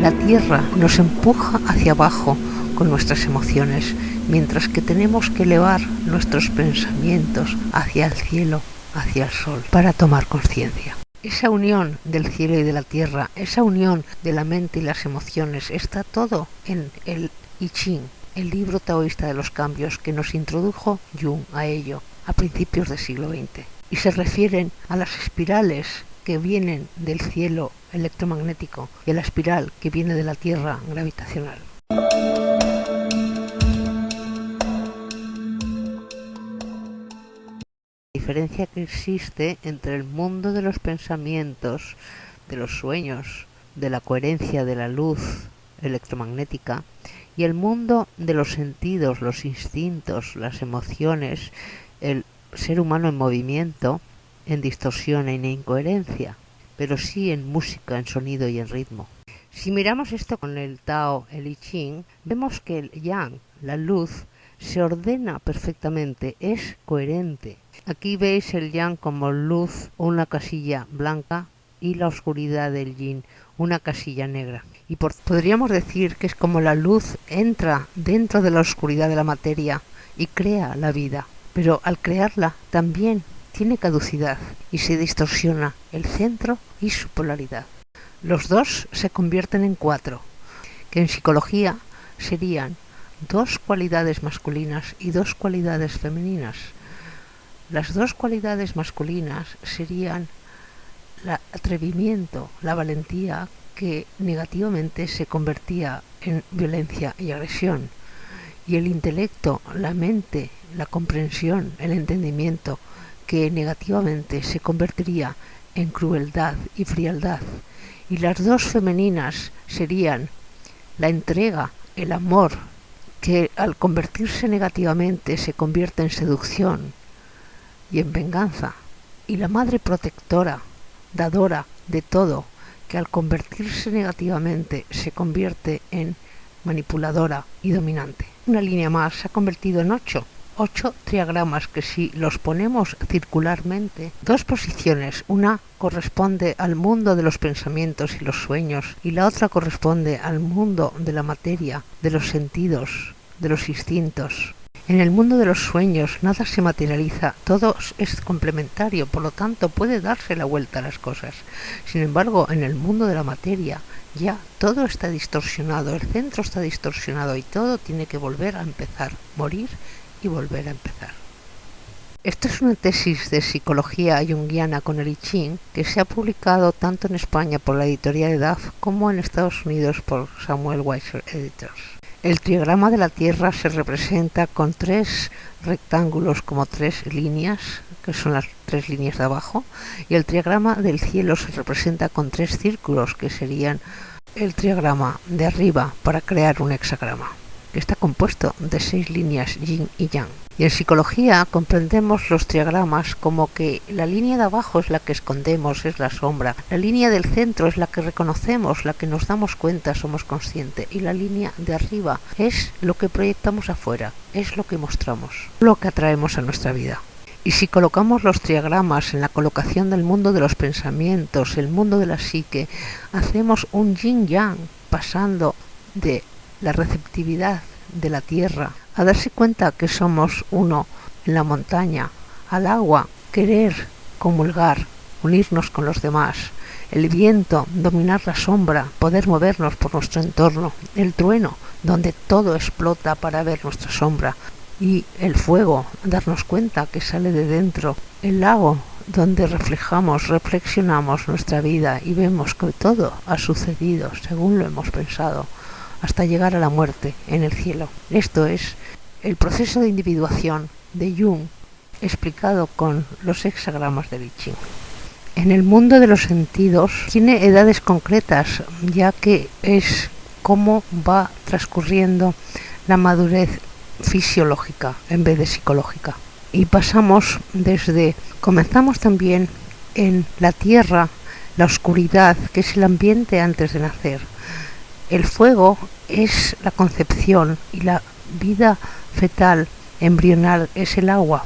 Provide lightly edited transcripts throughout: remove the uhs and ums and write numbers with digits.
La tierra nos empuja hacia abajo con nuestras emociones, mientras que tenemos que elevar nuestros pensamientos hacia el cielo, hacia el sol, para tomar conciencia. Esa unión del cielo y de la tierra, esa unión de la mente y las emociones, está todo en el I Ching, el libro taoísta de los cambios que nos introdujo Jung a ello a principios del siglo XX. Y se refieren a las espirales que vienen del cielo electromagnético y a la espiral que viene de la tierra gravitacional. La diferencia que existe entre el mundo de los pensamientos, de los sueños, de la coherencia de la luz electromagnética y el mundo de los sentidos, los instintos, las emociones, el ser humano en movimiento, en distorsión e en incoherencia, pero sí en música, en sonido y en ritmo. Si miramos esto con el Tao, el I Ching, vemos que el Yang, la luz, se ordena perfectamente, es coherente. Aquí veis el Yang como luz, una casilla blanca, y la oscuridad del Yin, una casilla negra. Y podríamos decir que es como la luz entra dentro de la oscuridad de la materia y crea la vida. Pero al crearla también tiene caducidad y se distorsiona el centro y su polaridad. Los dos se convierten en cuatro, que en psicología serían dos cualidades masculinas y dos cualidades femeninas. Las dos cualidades masculinas serían el atrevimiento, la valentía, que negativamente se convertía en violencia y agresión, y el intelecto, la mente, la comprensión, el entendimiento, que negativamente se convertiría en crueldad y frialdad. Y las dos femeninas serían la entrega, el amor, que al convertirse negativamente se convierte en seducción y en venganza, y la madre protectora, dadora de todo, que al convertirse negativamente se convierte en manipuladora y dominante. Una línea más se ha convertido en 8 triagramas que, si los ponemos circularmente, dos posiciones, una corresponde al mundo de los pensamientos y los sueños y la otra corresponde al mundo de la materia, de los sentidos, de los instintos. En el mundo de los sueños nada se materializa, todo es complementario, por lo tanto puede darse la vuelta a las cosas. Sin embargo, en el mundo de la materia ya todo está distorsionado, el centro está distorsionado y todo tiene que volver a empezar, morir y volver a empezar. Esto es una tesis de psicología junguiana con el I Ching que se ha publicado tanto en España por la editorial EDAF como en Estados Unidos por Samuel Weiser Editors. El trigrama de la Tierra se representa con 3 rectángulos como 3 líneas, que son las 3 líneas de abajo, y el trigrama del cielo se representa con 3 círculos, que serían el trigrama de arriba, para crear un hexagrama, que está compuesto de 6 líneas yin y yang. Y en psicología comprendemos los triagramas como que la línea de abajo es la que escondemos, es la sombra. La línea del centro es la que reconocemos, la que nos damos cuenta, somos conscientes. Y la línea de arriba es lo que proyectamos afuera, es lo que mostramos, lo que atraemos a nuestra vida. Y si colocamos los triagramas en la colocación del mundo de los pensamientos, el mundo de la psique, hacemos un yin-yang, pasando de la receptividad de la tierra a darse cuenta que somos uno en la montaña, al agua, querer comulgar, unirnos con los demás, el viento, dominar la sombra, poder movernos por nuestro entorno, el trueno, donde todo explota para ver nuestra sombra, y el fuego, darnos cuenta que sale de dentro, el lago, donde reflexionamos nuestra vida y vemos que todo ha sucedido según lo hemos pensado, hasta llegar a la muerte en el cielo. Esto es el proceso de individuación de Jung explicado con los hexagramas de I Ching. En el mundo de los sentidos tiene edades concretas, ya que es cómo va transcurriendo la madurez fisiológica en vez de psicológica. Y comenzamos también en la tierra, la oscuridad, que es el ambiente antes de nacer. El fuego es la concepción y la vida fetal, embrional, es el agua.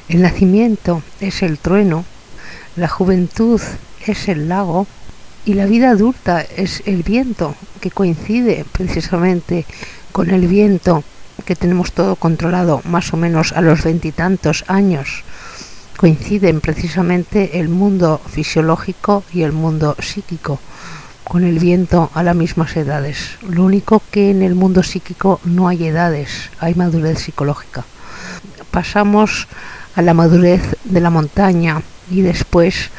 El nacimiento es el trueno, la juventud es el lago Y la vida adulta es el viento, que coincide precisamente con el viento que tenemos todo controlado más o menos a los 20 y tantos años. Coinciden precisamente el mundo fisiológico y el mundo psíquico con el viento a las mismas edades. Lo único que en el mundo psíquico no hay edades, hay madurez psicológica. Pasamos a la madurez de la montaña y después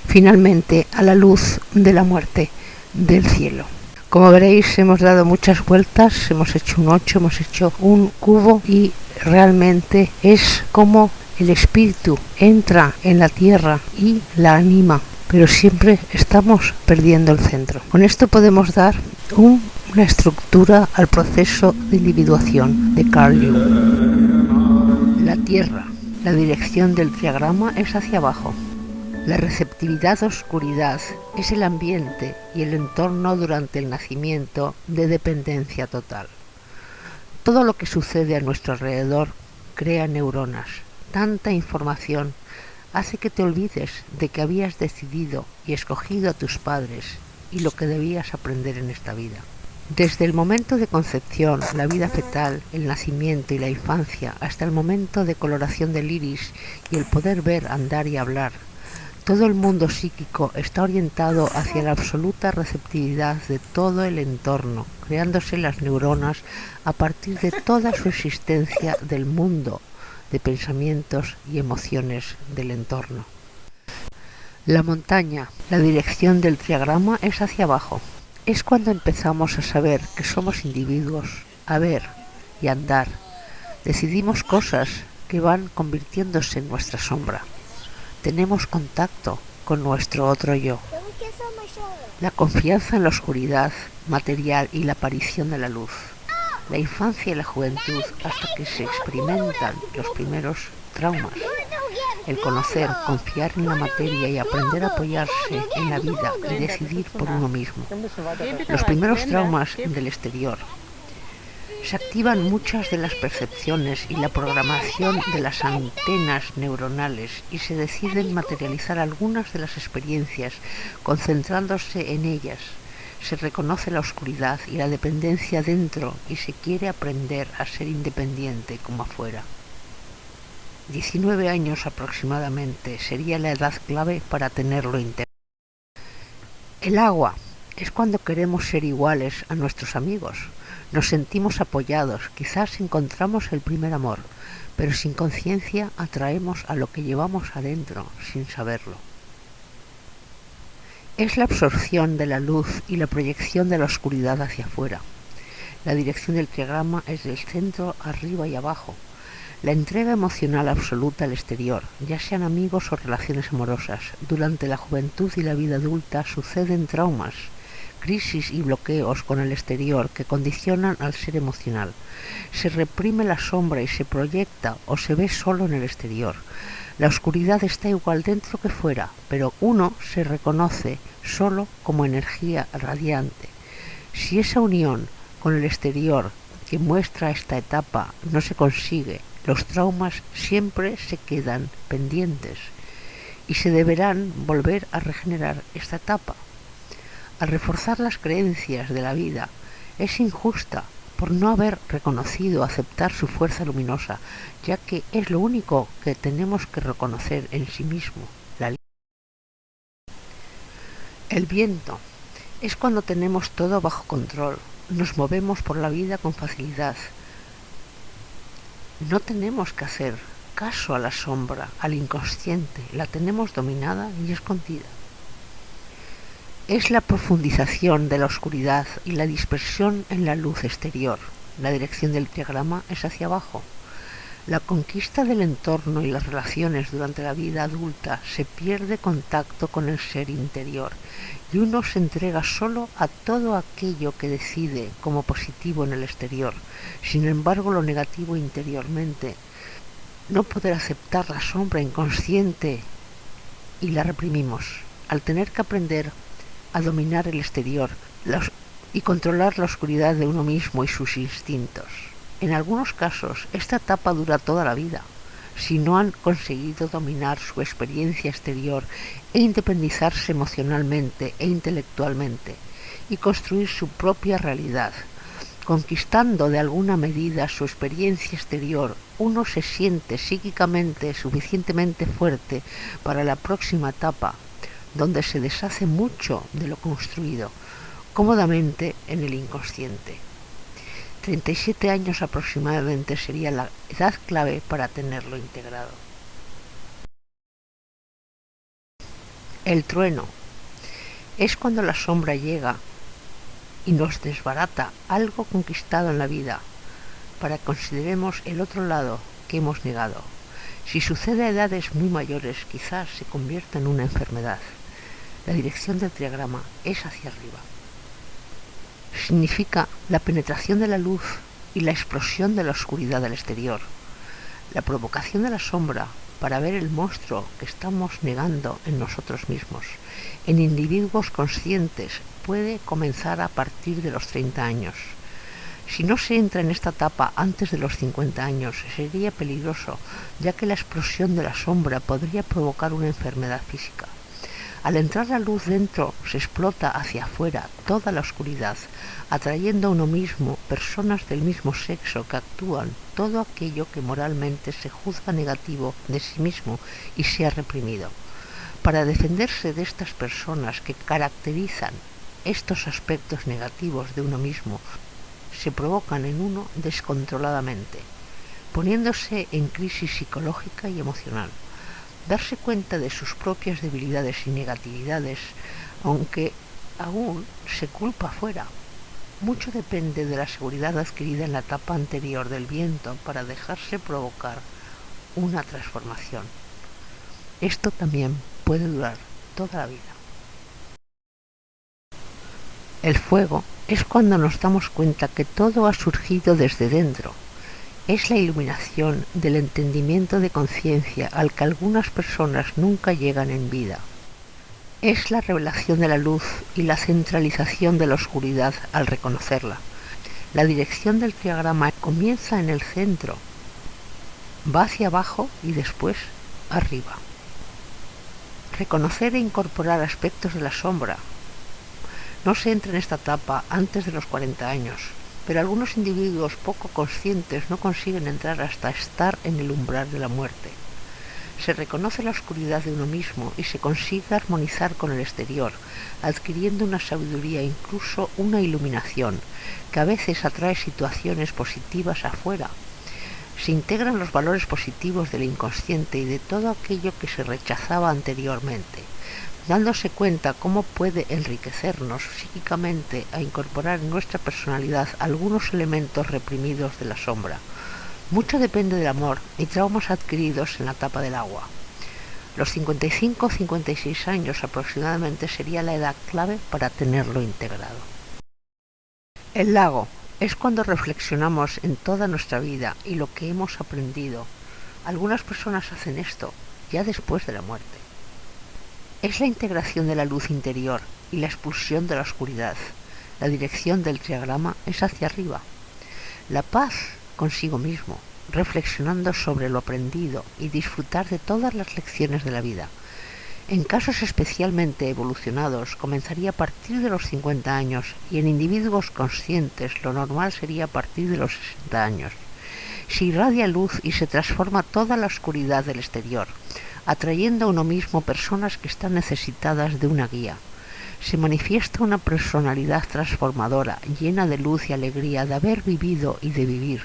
finalmente a la luz de la muerte del cielo. Como veréis, hemos dado muchas vueltas, hemos hecho un 8, hemos hecho un cubo y realmente es como el espíritu entra en la tierra y la anima, pero siempre estamos perdiendo el centro. Con esto podemos dar una estructura al proceso de individuación de Carl Jung. La tierra, la dirección del triagrama es hacia abajo. La receptividad-oscuridad es el ambiente y el entorno durante el nacimiento de dependencia total. Todo lo que sucede a nuestro alrededor crea neuronas. Tanta información hace que te olvides de que habías decidido y escogido a tus padres y lo que debías aprender en esta vida. Desde el momento de concepción, la vida fetal, el nacimiento y la infancia, hasta el momento de coloración del iris y el poder ver, andar y hablar, todo el mundo psíquico está orientado hacia la absoluta receptividad de todo el entorno, creándose las neuronas a partir de toda su existencia del mundo de pensamientos y emociones del entorno. La montaña, la dirección del triagrama es hacia abajo. Es cuando empezamos a saber que somos individuos, a ver y andar. Decidimos cosas que van convirtiéndose en nuestra sombra. Tenemos contacto con nuestro otro yo. La confianza en la oscuridad material y la aparición de la luz. La infancia y la juventud hasta que se experimentan los primeros traumas. El conocer, confiar en la materia y aprender a apoyarse en la vida y decidir por uno mismo. Los primeros traumas del exterior. Se activan muchas de las percepciones y la programación de las antenas neuronales y se deciden materializar algunas de las experiencias concentrándose en ellas. Se reconoce la oscuridad y la dependencia dentro y se quiere aprender a ser independiente como afuera. 19 años aproximadamente sería la edad clave para tenerlo interno. El agua es cuando queremos ser iguales a nuestros amigos. Nos sentimos apoyados, quizás encontramos el primer amor, pero sin conciencia atraemos a lo que llevamos adentro sin saberlo. Es la absorción de la luz y la proyección de la oscuridad hacia afuera. La dirección del triagrama es del centro arriba y abajo. La entrega emocional absoluta al exterior, ya sean amigos o relaciones amorosas. Durante la juventud y la vida adulta suceden traumas, crisis y bloqueos con el exterior que condicionan al ser emocional. Se reprime la sombra y se proyecta o se ve solo en el exterior. La oscuridad está igual dentro que fuera, pero uno se reconoce solo como energía radiante. Si esa unión con el exterior que muestra esta etapa no se consigue, los traumas siempre se quedan pendientes y se deberán volver a regenerar esta etapa. Al reforzar las creencias de la vida, es injusta por no haber reconocido aceptar su fuerza luminosa, ya que es lo único que tenemos que reconocer en sí mismo. El viento es cuando tenemos todo bajo control, nos movemos por la vida con facilidad. No tenemos que hacer caso a la sombra, al inconsciente, la tenemos dominada y escondida. Es la profundización de la oscuridad y la dispersión en la luz exterior. La dirección del triagrama es hacia abajo. La conquista del entorno y las relaciones durante la vida adulta se pierde contacto con el ser interior y uno se entrega solo a todo aquello que decide como positivo en el exterior. Sin embargo, lo negativo interiormente, no poder aceptar la sombra inconsciente y la reprimimos. Al tener que aprender a dominar el exterior y controlar la oscuridad de uno mismo y sus instintos. En algunos casos, esta etapa dura toda la vida. si no han conseguido dominar su experiencia exterior e independizarse emocionalmente e intelectualmente y construir su propia realidad. Conquistando de alguna medida su experiencia exterior, uno se siente psíquicamente suficientemente fuerte para la próxima etapa, donde se deshace mucho de lo construido, cómodamente en el inconsciente. 37 años aproximadamente sería la edad clave para tenerlo integrado. El trueno es cuando la sombra llega y nos desbarata algo conquistado en la vida, para que consideremos el otro lado que hemos negado. Si sucede a edades muy mayores, quizás se convierta en una enfermedad. La dirección del triagrama es hacia arriba. Significa la penetración de la luz y la explosión de la oscuridad del exterior. La provocación de la sombra para ver el monstruo que estamos negando en nosotros mismos, en individuos conscientes, puede comenzar a partir de los 30 años. Si no se entra en esta etapa antes de los 50 años, sería peligroso, ya que la explosión de la sombra podría provocar una enfermedad física. Al entrar la luz dentro, se explota hacia afuera toda la oscuridad, atrayendo a uno mismo personas del mismo sexo que actúan todo aquello que moralmente se juzga negativo de sí mismo y se ha reprimido. Para defenderse de estas personas que caracterizan estos aspectos negativos de uno mismo, se provocan en uno descontroladamente, poniéndose en crisis psicológica y emocional. Darse cuenta de sus propias debilidades y negatividades, aunque aún se culpa afuera. Mucho depende de la seguridad adquirida en la etapa anterior del viento para dejarse provocar una transformación. Esto también puede durar toda la vida. El fuego es cuando nos damos cuenta que todo ha surgido desde dentro. Es la iluminación del entendimiento de conciencia al que algunas personas nunca llegan en vida. Es la revelación de la luz y la centralización de la oscuridad al reconocerla. La dirección del triagrama comienza en el centro, va hacia abajo y después arriba. Reconocer e incorporar aspectos de la sombra. No se entra en esta etapa antes de los 40 años, pero algunos individuos poco conscientes no consiguen entrar hasta estar en el umbral de la muerte. Se reconoce la oscuridad de uno mismo y se consigue armonizar con el exterior, adquiriendo una sabiduría, incluso una iluminación, que a veces atrae situaciones positivas afuera. Se integran los valores positivos del inconsciente y de todo aquello que se rechazaba anteriormente, dándose cuenta cómo puede enriquecernos psíquicamente a incorporar en nuestra personalidad algunos elementos reprimidos de la sombra. Mucho depende del amor y traumas adquiridos en la etapa del agua. Los 55-56 años aproximadamente sería la edad clave para tenerlo integrado. El lago es cuando reflexionamos en toda nuestra vida y lo que hemos aprendido. Algunas personas hacen esto ya después de la muerte. Es la integración de la luz interior y la expulsión de la oscuridad. La dirección del triagrama es hacia arriba. La paz consigo mismo, reflexionando sobre lo aprendido y disfrutar de todas las lecciones de la vida. En casos especialmente evolucionados comenzaría a partir de los 50 años y en individuos conscientes lo normal sería a partir de los 60 años. Se irradia luz y se transforma toda la oscuridad del exterior, atrayendo a uno mismo personas que están necesitadas de una guía. Se manifiesta una personalidad transformadora, llena de luz y alegría de haber vivido y de vivir.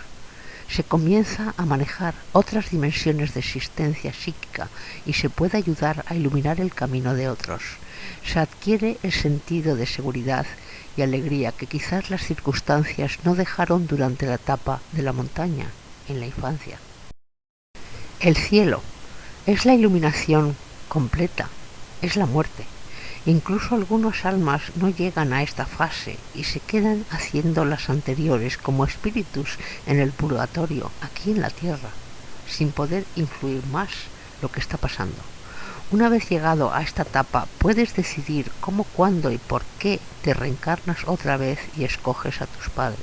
Se comienza a manejar otras dimensiones de existencia psíquica y se puede ayudar a iluminar el camino de otros. Se adquiere el sentido de seguridad y alegría que quizás las circunstancias no dejaron durante la etapa de la montaña, en la infancia. El cielo es la iluminación completa, es la muerte. Incluso algunas almas no llegan a esta fase y se quedan haciendo las anteriores como espíritus en el purgatorio, aquí en la tierra, sin poder influir más lo que está pasando. Una vez llegado a esta etapa, puedes decidir cómo, cuándo y por qué te reencarnas otra vez y escoges a tus padres.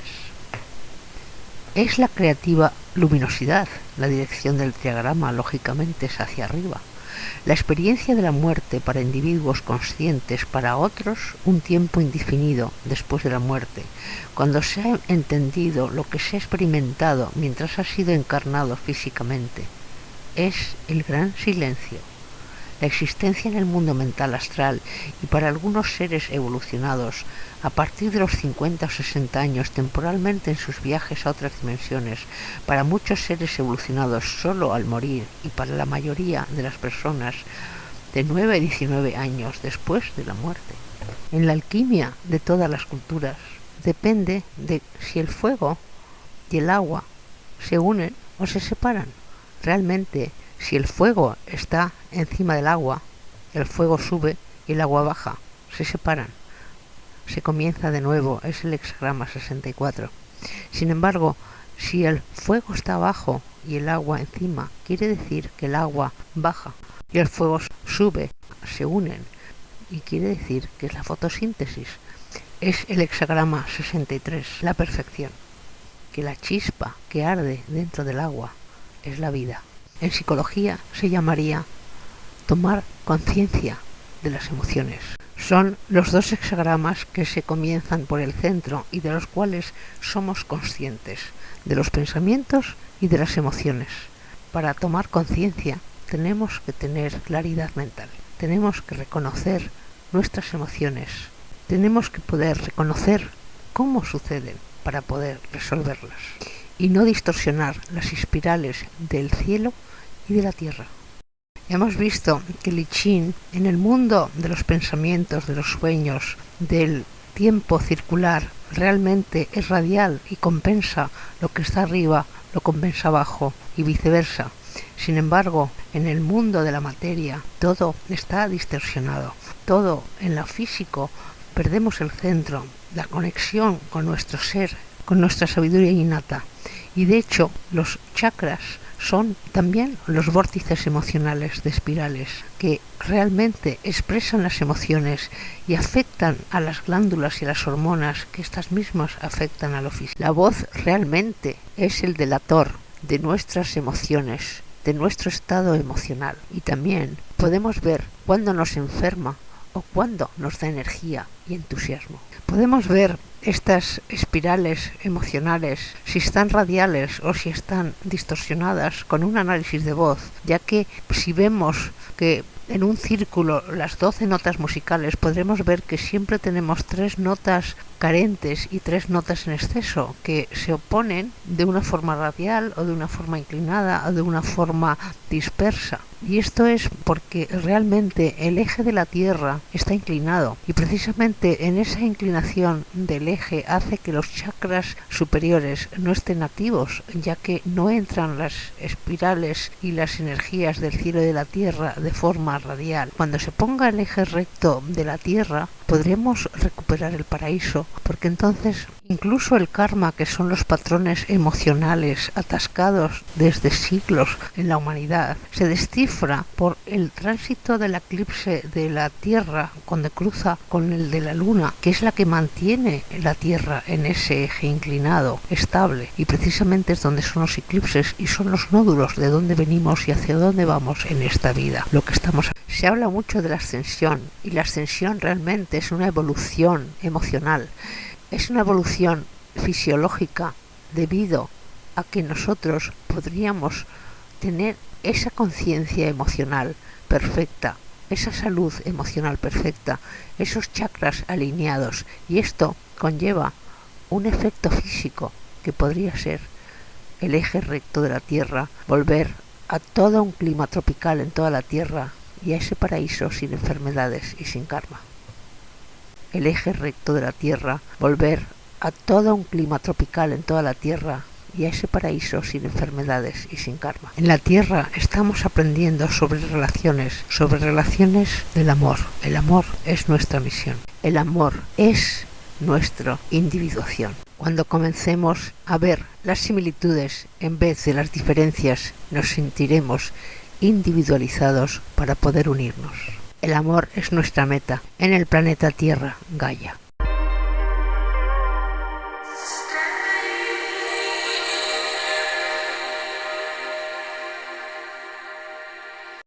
es la creativa luminosidad. La dirección del triagrama, lógicamente, es hacia arriba. La experiencia de la muerte para individuos conscientes, para otros un tiempo indefinido después de la muerte, cuando se ha entendido lo que se ha experimentado mientras ha sido encarnado físicamente, es el gran silencio. La existencia en el mundo mental astral y para algunos seres evolucionados, a partir de los 50 o 60 años temporalmente en sus viajes a otras dimensiones, para muchos seres evolucionados solo al morir y para la mayoría de las personas de 9 a 19 años después de la muerte. En la alquimia de todas las culturas depende de si el fuego y el agua se unen o se separan. Realmente, si el fuego está encima del agua, el fuego sube y el agua baja, se separan. Se comienza de nuevo, es el hexagrama 64. Sin embargo, si el fuego está abajo y el agua encima, quiere decir que el agua baja y el fuego sube, se unen, y quiere decir que es la fotosíntesis. Es el hexagrama 63, la perfección. Que la chispa que arde dentro del agua es la vida. En psicología se llamaría tomar conciencia de las emociones. Son los dos hexagramas que se comienzan por el centro y de los cuales somos conscientes, de los pensamientos y de las emociones. Para tomar conciencia tenemos que tener claridad mental, tenemos que reconocer nuestras emociones, tenemos que poder reconocer cómo suceden para poder resolverlas y no distorsionar las espirales del cielo y de la tierra. Hemos visto que el I Ching, en el mundo de los pensamientos, de los sueños, del tiempo circular, realmente es radial y compensa lo que está arriba, lo compensa abajo y viceversa. Sin embargo, en el mundo de la materia todo está distorsionado. Todo en lo físico perdemos el centro, la conexión con nuestro ser, con nuestra sabiduría innata. Y de hecho, los chakras son también los vórtices emocionales de espirales que realmente expresan las emociones y afectan a las glándulas y a las hormonas, que estas mismas afectan a lo físico. La voz realmente es el delator de nuestras emociones, de nuestro estado emocional, y también podemos ver cuándo nos enferma o cuándo nos da energía y entusiasmo. Podemos ver estas espirales emocionales, si están radiales o si están distorsionadas, con un análisis de voz, ya que si vemos que en un círculo las 12 notas musicales, podremos ver que siempre tenemos 3 notas carentes y 3 notas en exceso que se oponen de una forma radial o de una forma inclinada o de una forma dispersa. Y esto es porque realmente el eje de la Tierra está inclinado, y precisamente en esa inclinación del eje hace que los chakras superiores no estén activos, ya que no entran las espirales y las energías del cielo y de la Tierra de forma radial. Cuando se ponga el eje recto de la Tierra, podremos recuperar el paraíso, porque entonces incluso el karma, que son los patrones emocionales atascados desde siglos en la humanidad, se descifra por el tránsito del eclipse de la Tierra cuando cruza con el de la Luna, que es la que mantiene la Tierra en ese eje inclinado, estable, y precisamente es donde son los eclipses y son los nódulos de dónde venimos y hacia dónde vamos en esta vida. Se habla mucho de la ascensión, y la ascensión realmente es una evolución emocional. Es una evolución fisiológica debido a que nosotros podríamos tener esa conciencia emocional perfecta, esa salud emocional perfecta, esos chakras alineados, y esto conlleva un efecto físico que podría ser el eje recto de la Tierra, volver a todo un clima tropical en toda la Tierra y a ese paraíso sin enfermedades y sin karma. El eje recto de la Tierra, volver a todo un clima tropical en toda la Tierra y a ese paraíso sin enfermedades y sin karma. En la Tierra estamos aprendiendo sobre relaciones del amor. El amor es nuestra misión. El amor es nuestra individuación. Cuando comencemos a ver las similitudes en vez de las diferencias, nos sentiremos individualizados para poder unirnos. El amor es nuestra meta en el planeta Tierra, Gaia.